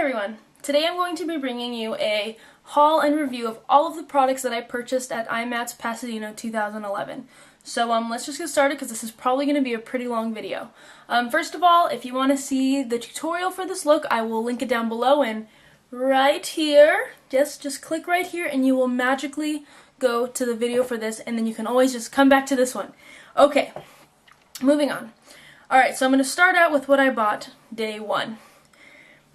everyone! Today I'm going to be bringing you a haul and review of all of the products that I purchased at IMATS Pasadena 2011. So let's just get started because this is probably going to be a pretty long video. First of all, if you want to see the tutorial for this look, I will link it down below and right here. Just click right here and you will magically go to the video for this, and then you can always just come back to this one. Okay, moving on. Alright, so I'm going to start out with what I bought day one.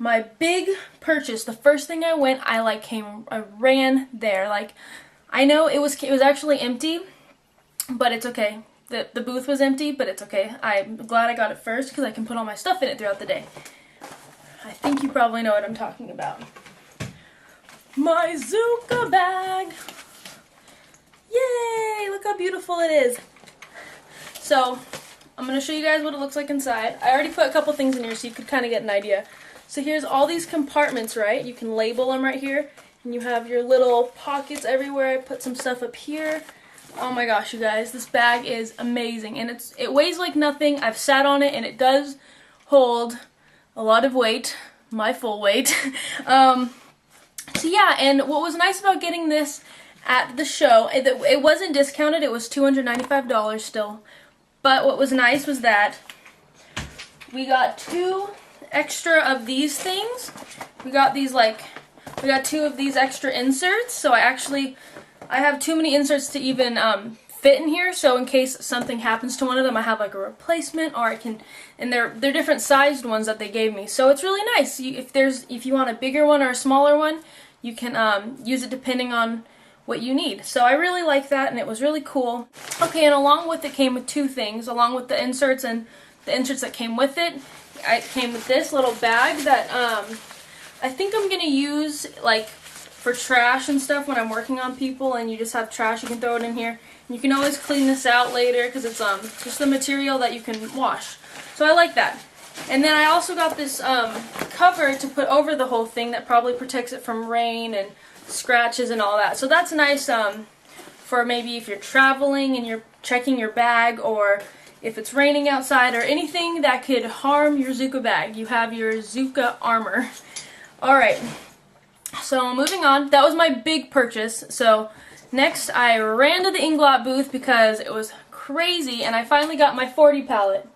My big purchase, the first thing I ran there. I know it was actually empty, but it's okay. The booth was empty, but it's okay. I'm glad I got it first because I can put all my stuff in it throughout the day. I think you probably know what I'm talking about. My ZUCA bag! Yay! Look how beautiful it is. So, I'm going to show you guys what it looks like inside. I already put a couple things in here so you could kind of get an idea. So here's all these compartments, right? You can label them right here. And you have your little pockets everywhere. I put some stuff up here. Oh my gosh, you guys. This bag is amazing. And it weighs like nothing. I've sat on it and it does hold a lot of weight. My full weight. So yeah, and what was nice about getting this at the show, it wasn't discounted. It was $295 still. But what was nice was that we got two extra of these things. We got two of these extra inserts. So I have too many inserts to even fit in here. So in case something happens to one of them, I have like a replacement, or and they're different sized ones that they gave me. So it's really nice. If you want a bigger one or a smaller one, you can use it depending on what you need. So I really like that, and it was really cool. Okay, and along with it came with two things. Along with the inserts and the inserts that came with it, it came with this little bag that I think I'm going to use like for trash and stuff when I'm working on people, and you just have trash, you can throw it in here. And you can always clean this out later because it's just the material that you can wash. So I like that. And then I also got this cover to put over the whole thing that probably protects it from rain and scratches and all that. So that's nice for maybe if you're traveling and you're checking your bag, or if it's raining outside, or anything that could harm your ZUCA bag. You have your ZUCA armor. Alright, so moving on. That was my big purchase. So next I ran to the INGLOT booth because it was crazy, and I finally got my 40 palette.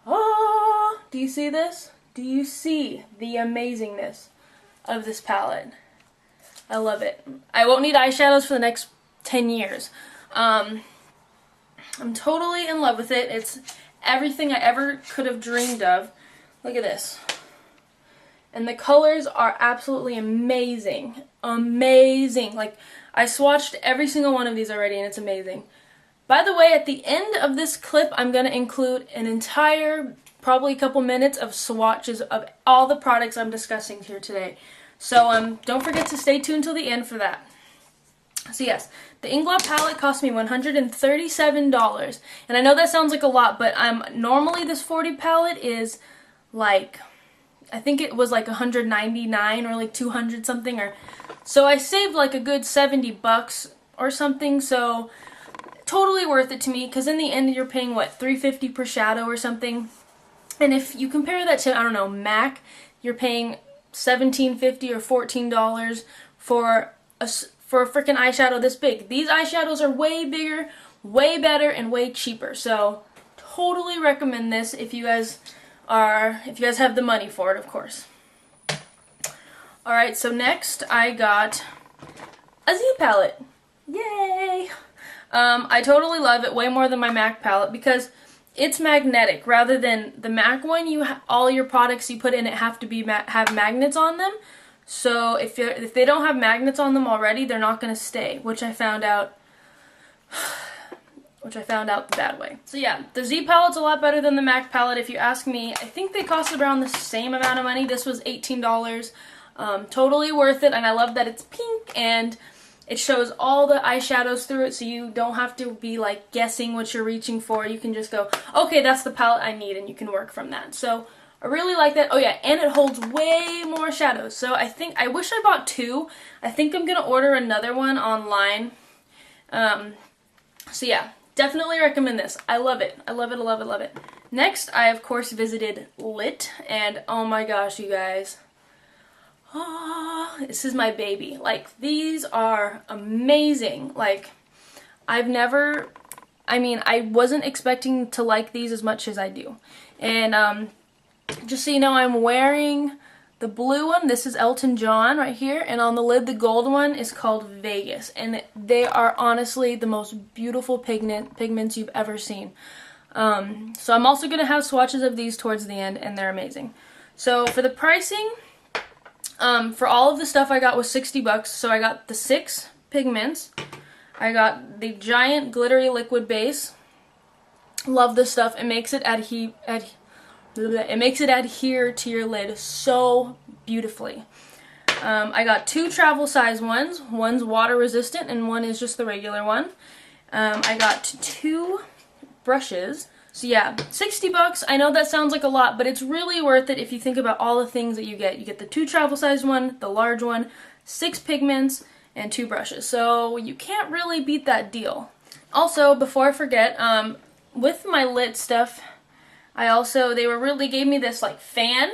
Oh, do you see this? Do you see the amazingness of this palette? I love it. I won't need eyeshadows for the next 10 years. I'm totally in love with it. It's everything I ever could have dreamed of. Look at this. And the colors are absolutely amazing. Amazing. Like, I swatched every single one of these already, and it's amazing. By the way, at the end of this clip, I'm going to include an entire, probably a couple minutes of swatches of all the products I'm discussing here today. So don't forget to stay tuned till the end for that. So yes, the INGLOT palette cost me $137. And I know that sounds like a lot, but normally this 40 palette is like, I think it was like $199 or like 200 something, or so I saved like a good 70 bucks or something. So totally worth it to me, because in the end you're paying what, $3.50 per shadow or something. And if you compare that to, I don't know, MAC, you're paying $17.50 or $14 for a freaking eyeshadow this big. These eyeshadows are way bigger, way better, and way cheaper. So totally recommend this if you guys have the money for it, of course. Alright, so next I got a Z palette. Yay! I totally love it way more than my MAC palette because it's magnetic rather than the MAC one. All your products you put in it have to have magnets on them. So if they don't have magnets on them already, they're not going to stay, which I found out the bad way. So yeah, the Z palette's a lot better than the MAC palette if you ask me. I think they cost around the same amount of money. This was $18. Totally worth it, and I love that it's pink and it shows all the eyeshadows through it, so you don't have to be like guessing what you're reaching for. You can just go, okay, that's the palette I need, and you can work from that. So I really like that. Oh yeah, and it holds way more shadows. So I wish I bought two. I think I'm gonna order another one online. So yeah, definitely recommend this. I love it. I love it, I love it, love it. Next, I of course visited Lit, and oh my gosh, you guys. This is my baby. Like, these are amazing. Like, I wasn't expecting to like these as much as I do. And just so you know, I'm wearing the blue one. This is Elton John right here. And on the lid, the gold one is called Vegas. And they are honestly the most beautiful pigments you've ever seen. So I'm also going to have swatches of these towards the end, and they're amazing. So for the pricing, for all of the stuff I got was $60. So I got the 6 pigments. I got the giant glittery liquid base. Love this stuff. It makes it adhere to your lid so beautifully. I got 2 travel size ones. One's water resistant and one is just the regular one. I got 2 brushes. So yeah, $60. I know that sounds like a lot, but it's really worth it if you think about all the things that you get. You get the 2 travel size one, the large one, 6 pigments, and 2 brushes. So you can't really beat that deal. Also, before I forget, with my lit stuff, they gave me this like fan.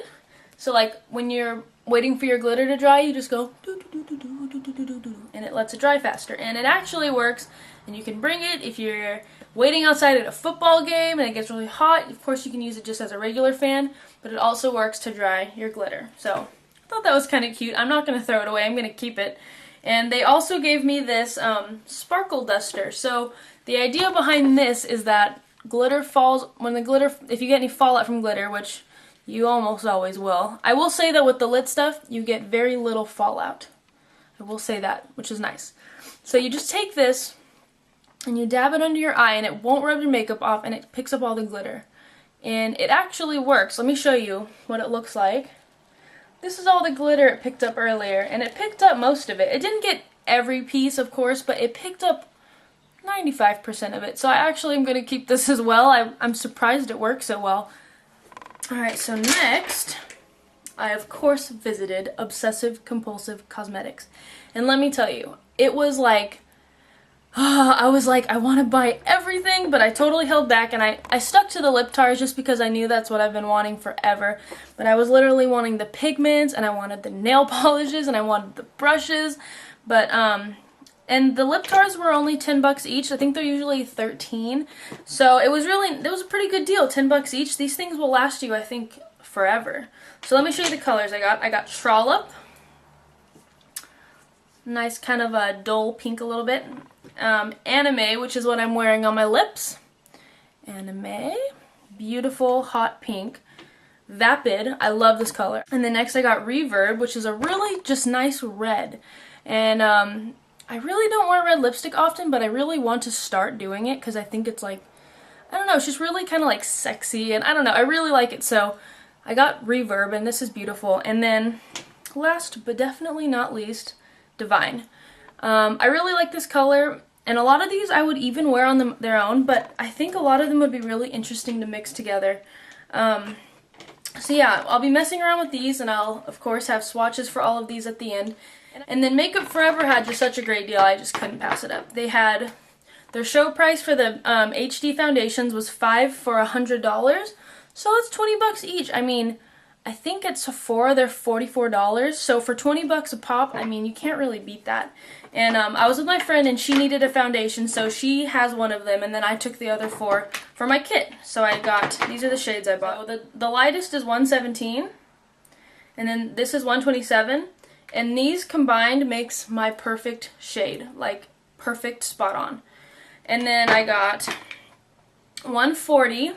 So like when you're waiting for your glitter to dry, you just go doo, doo, doo, doo, doo, doo, doo, doo, doo, and it lets it dry faster. And it actually works, and you can bring it if you're waiting outside at a football game and it gets really hot. Of course you can use it just as a regular fan, but it also works to dry your glitter. So I thought that was kind of cute. I'm not going to throw it away, I'm going to keep it. And they also gave me this sparkle duster. So the idea behind this is that glitter falls, if you get any fallout from glitter, which you almost always will. I will say that with the lit stuff, you get very little fallout. I will say that, which is nice. So you just take this and you dab it under your eye, and it won't rub your makeup off, and it picks up all the glitter. And it actually works. Let me show you what it looks like. This is all the glitter it picked up earlier, and it picked up most of it. It didn't get every piece, of course, but it picked up 95% of it. So I actually am going to keep this as well. I'm surprised it works so well. Alright, so next, I of course visited Obsessive Compulsive Cosmetics. And let me tell you, it was like, I was like, I want to buy everything, but I totally held back, and I stuck to the lip tars just because I knew that's what I've been wanting forever. But I was literally wanting the pigments, and I wanted the nail polishes, and I wanted the brushes, but, and the lip tars were only $10 each. I think they're usually $13. So it was a pretty good deal, $10 each. These things will last you, I think, forever. So let me show you the colors I got. I got Trollop. Nice kind of a dull pink a little bit. Anime, which is what I'm wearing on my lips. Anime. Beautiful hot pink. Vapid. I love this color. And then next I got Reverb, which is a really just nice red. And I really don't wear red lipstick often, but I really want to start doing it because I think it's like, I don't know, it's just really kind of like sexy, and I don't know, I really like it. So I got Reverb, and this is beautiful. And then last but definitely not least, Divine. I really like this color, and a lot of these I would even wear on their own, but I think a lot of them would be really interesting to mix together. So yeah, I'll be messing around with these, and I'll of course have swatches for all of these at the end. And then Makeup Forever had just such a great deal, I just couldn't pass it up. They had, their show price for the HD foundations was $5 for $100, so that's $20 each. I mean, I think at Sephora they're $44, so for $20 a pop, I mean, you can't really beat that. And I was with my friend, and she needed a foundation, so she has one of them, and then I took the other 4 for my kit. So I got, these are the shades I bought. So the lightest is 117, and then this is 127, and these combined makes my perfect shade, like perfect, spot on. And then I got 140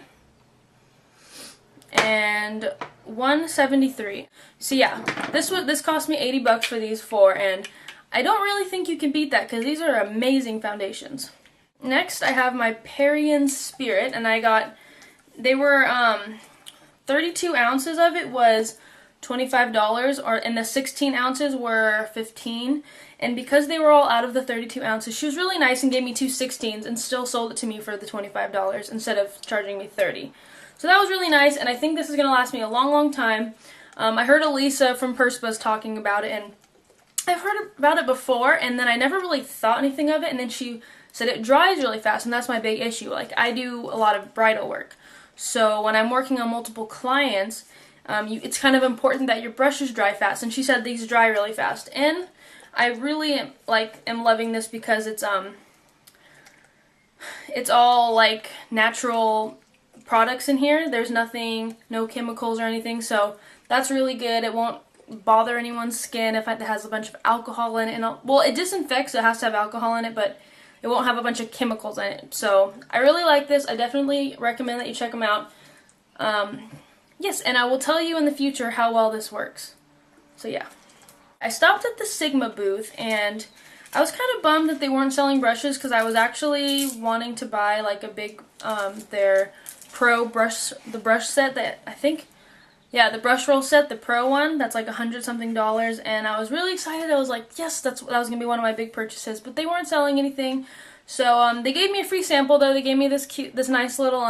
and 173. So yeah, this cost me $80 for these 4, and I don't really think you can beat that because these are amazing foundations. Next, I have my Parian Spirit, and they were 32 ounces of it was $25, and the 16 ounces were $15. And because they were all out of the 32 ounces, she was really nice and gave me 2 16s and still sold it to me for the $25 instead of charging me $30. So that was really nice, and I think this is going to last me a long, long time. I heard Elisa from Perspa's talking about it, and I've heard about it before, and then I never really thought anything of it, and then she said it dries really fast, and that's my big issue. Like, I do a lot of bridal work, so when I'm working on multiple clients, It's kind of important that your brushes dry fast, and she said these dry really fast. And I really am loving this because it's all like natural products in here. There's nothing, no chemicals or anything, so that's really good. It won't bother anyone's skin if it has a bunch of alcohol in it. And well, it disinfects, so it has to have alcohol in it, but it won't have a bunch of chemicals in it. So I really like this. I definitely recommend that you check them out. Yes, and I will tell you in the future how well this works. So yeah. I stopped at the Sigma booth, and I was kind of bummed that they weren't selling brushes because I was actually wanting to buy like a big, their Pro brush, the brush set that I think, yeah, the brush roll set, the Pro one, that's like $100-something, and I was really excited. I was like, yes, that was going to be one of my big purchases, but they weren't selling anything. So they gave me a free sample though. They gave me this nice little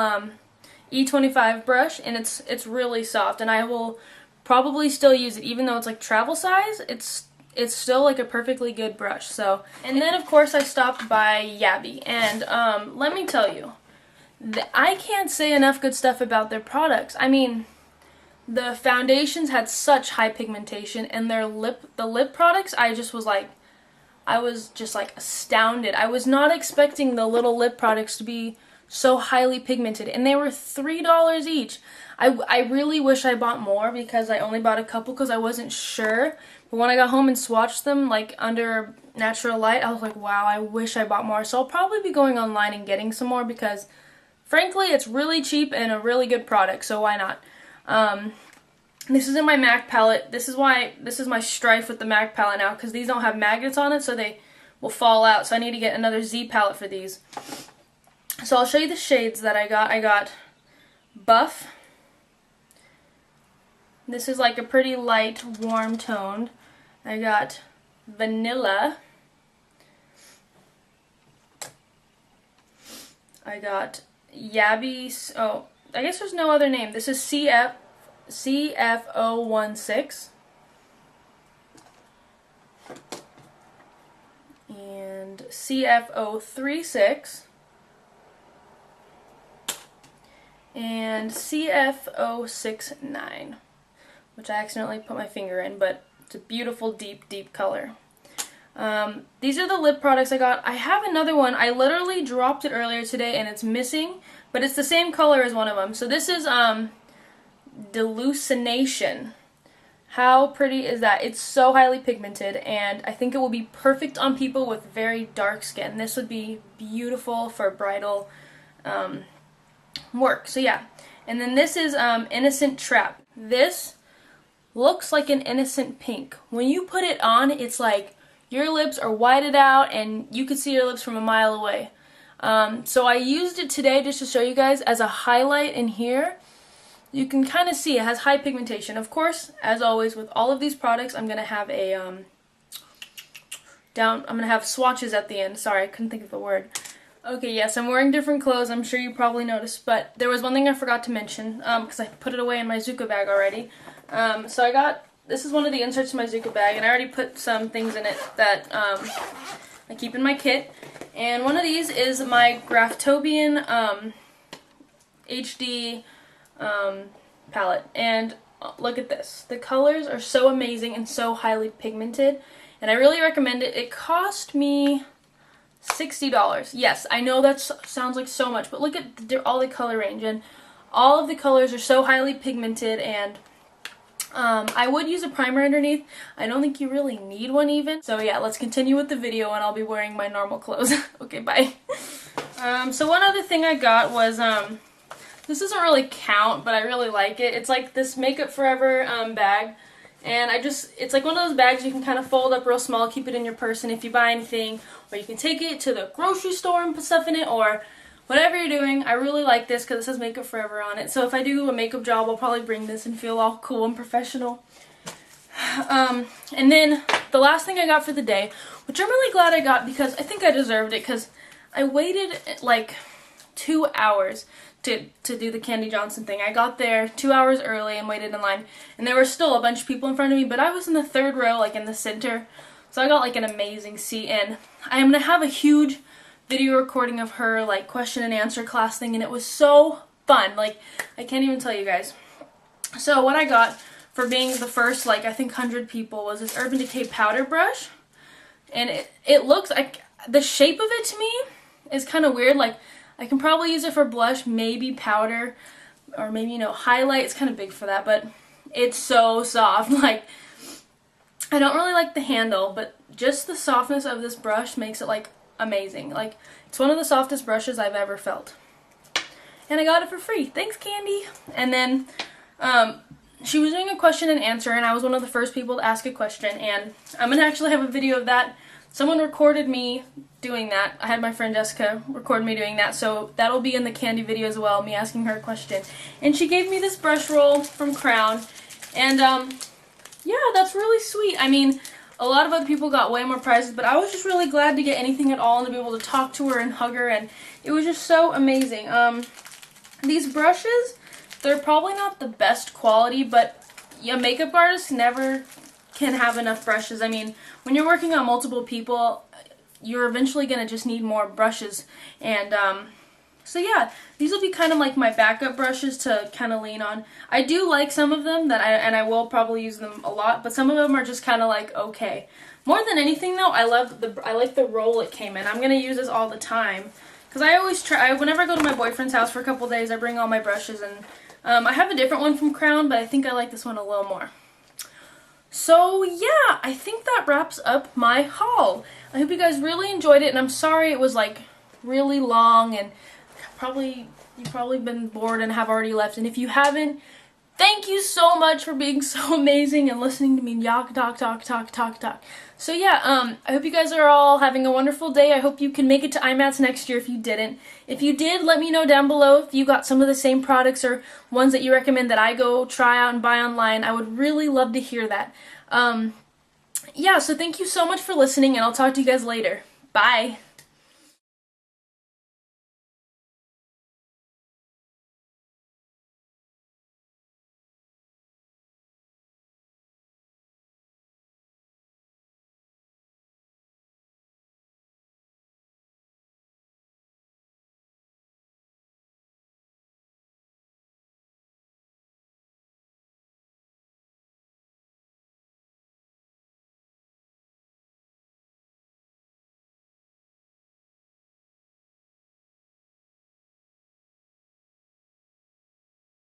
E25 brush, and it's really soft, and I will probably still use it even though it's like travel size. It's still like a perfectly good brush. So, and then of course I stopped by YABY, and let me tell you, I can't say enough good stuff about their products. I mean, the foundations had such high pigmentation, and the lip products, I was just like astounded. I was not expecting the little lip products to be so highly pigmented, and they were $3 each. I really wish I bought more because I only bought a couple because I wasn't sure. But when I got home and swatched them like under natural light, I was like, wow, I wish I bought more. So I'll probably be going online and getting some more because frankly it's really cheap and a really good product, so why not? This is in my MAC palette. This is my strife with the MAC palette now, because these don't have magnets on it, so they will fall out. So I need to get another Z palette for these. So I'll show you the shades that I got. I got Buff. This is like a pretty light, warm toned. I got Vanilla. I got YABY. Oh, I guess there's no other name. This is CF016. And CF036. And CF069, which I accidentally put my finger in, but it's a beautiful deep color. These are the lip products I got. I have another one. I literally dropped it earlier today and it's missing, but it's the same color as one of them. So this is Delucination. How pretty is that? It's so highly pigmented, and I think it will be perfect on people with very dark skin. This would be beautiful for bridal work. So yeah. And then this is Innocent Trap. This looks like an innocent pink. When you put it on, it's like your lips are whited out and you can see your lips from a mile away. So I used it today just to show you guys as a highlight in here. You can kind of see it has high pigmentation. Of course, as always with all of these products, I'm gonna have a I'm gonna have swatches at the end. Sorry, I couldn't think of the word. Okay, yes, I'm wearing different clothes. I'm sure you probably noticed, but there was one thing I forgot to mention because I put it away in my ZUCA bag already. So I got, this is one of the inserts in my ZUCA bag, and I already put some things in it that I keep in my kit. And one of these is my Graftobian HD palette. And look at this. The colors are so amazing and so highly pigmented, and I really recommend it. It cost me $60. Yes, I know that sounds like so much, but look at all the color range, and all of the colors are so highly pigmented, and I would use a primer underneath. I don't think you really need one even. So yeah, let's continue with the video, and I'll be wearing my normal clothes. Okay, bye. So one other thing I got was, this doesn't really count, but I really like it. It's like this Makeup Forever bag. And it's like one of those bags you can kind of fold up real small, keep it in your purse, and if you buy anything, or you can take it to the grocery store and put stuff in it, or whatever you're doing. I really like this because it says Makeup Forever on it. So if I do a makeup job, I'll probably bring this and feel all cool and professional. And then the last thing I got for the day, which I'm really glad I got because I think I deserved it, because I waited like 2 hours to do the Candy Johnson thing. I got there 2 hours early and waited in line, and there were still a bunch of people in front of me, but I was in the third row, like in the center, so I got like an amazing seat. And I am going to have a huge video recording of her like question and answer class thing, and it was so fun. Like, I can't even tell you guys. So what I got for being the first, like, I think 100 people was this Urban Decay powder brush. And it looks like, the shape of it to me is kind of weird. Like, I can probably use it for blush, maybe powder, or maybe, you know, highlight. It's kind of big for that, but it's so soft. Like, I don't really like the handle, but just the softness of this brush makes it, like, amazing. Like, it's one of the softest brushes I've ever felt. And I got it for free. Thanks, Candy. And then, she was doing a question and answer, and I was one of the first people to ask a question, and I'm going to actually have a video of that. Someone recorded me doing that. I had my friend Jessica record me doing that, so that'll be in the Candy video as well, me asking her a question. And she gave me this brush roll from Crown, and yeah, that's really sweet. I mean, a lot of other people got way more prizes, but I was just really glad to get anything at all and to be able to talk to her and hug her, and it was just so amazing. These brushes, they're probably not the best quality, but a makeup artist never can have enough brushes. I mean, when you're working on multiple people, you're eventually going to just need more brushes. And so yeah, these will be kind of like my backup brushes to kind of lean on. I do like some of them, I will probably use them a lot, but some of them are just kind of like okay. More than anything though, I like the roll it came in. I'm going to use this all the time because I always try, whenever I go to my boyfriend's house for a couple days, I bring all my brushes, and I have a different one from Crown, but I think I like this one a little more. So yeah, I think that wraps up my haul. I hope you guys really enjoyed it, and I'm sorry it was like really long, and you've probably been bored and have already left. And if you haven't, thank you so much for being so amazing and listening to me talk. So yeah, I hope you guys are all having a wonderful day. I hope you can make it to IMATS next year if you didn't. If you did, let me know down below if you got some of the same products or ones that you recommend that I go try out and buy online. I would really love to hear that. Yeah, so thank you so much for listening, and I'll talk to you guys later. Bye!